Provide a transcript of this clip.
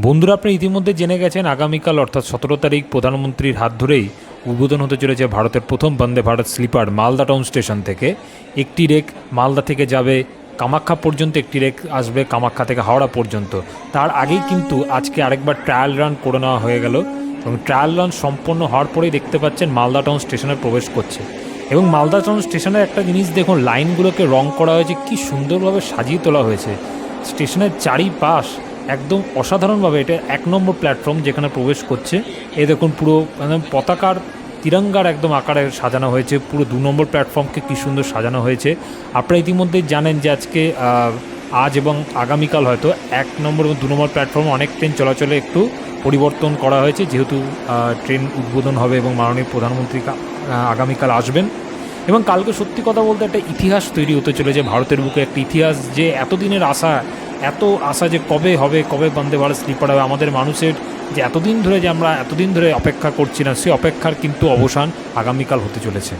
বন্ধুরা, আপনি ইতিমধ্যে জেনে গেছেন আগামীকাল অর্থাৎ 17 তারিখ প্রধানমন্ত্রীর হাত ধরেই উদ্বোধন হতে চলেছে ভারতের প্রথম Vande Bharat sleeper Malda town station থেকে। একটি রেক মালদা থেকে যাবে কামাখ্যা পর্যন্ত, একটি রেক আসবে কামাখ্যা থেকে হাওড়া পর্যন্ত। তার আগেই কিন্তু আজকে আরেকবার ট্রায়াল রান করে নেওয়া হয়ে গেল এবং ট্রায়াল রান সম্পন্ন হওয়ার পরেই দেখতে পাচ্ছেন মালদা টাউন স্টেশনে প্রবেশ করছে। এবং মালদা টাউন স্টেশনের একটা জিনিস দেখুন, লাইনগুলোকে রং করা হয়েছে, কি সুন্দরভাবে সাজিয়ে তোলা হয়েছে। স্টেশনের চারিপাশ একদম অসাধারণভাবে, এটা 1 নম্বর প্ল্যাটফর্ম যেখানে প্রবেশ করছে। এ দেখুন পুরো একদম পতাকার তিরঙ্গার একদম আকারে সাজানো হয়েছে। পুরো 2 নম্বর প্ল্যাটফর্মকে কী সুন্দর সাজানো হয়েছে। আপনারা ইতিমধ্যেই জানেন যে আজকে আজ এবং আগামীকাল হয়তো 1 নম্বর এবং 2 নম্বর প্ল্যাটফর্মে অনেক ট্রেন চলাচলে একটু পরিবর্তন করা হয়েছে, যেহেতু ট্রেন উদ্বোধন হবে এবং মাননীয় প্রধানমন্ত্রী আগামীকাল আসবেন। এবং কালকে সত্যি কথা বলতে একটা ইতিহাস তৈরি হতে চলেছে ভারতের বুকে, একটা ইতিহাস যে এতদিনের আশা, এত আশা যে কবে হবে, কবে বন্দে ভারত স্লিপার হবে। আমাদের মানুষের যে এতদিন ধরে, যে আমরা এতদিন ধরে অপেক্ষা করছি না, সেই অপেক্ষার কিন্তু অবসান আগামীকাল হতে চলেছে।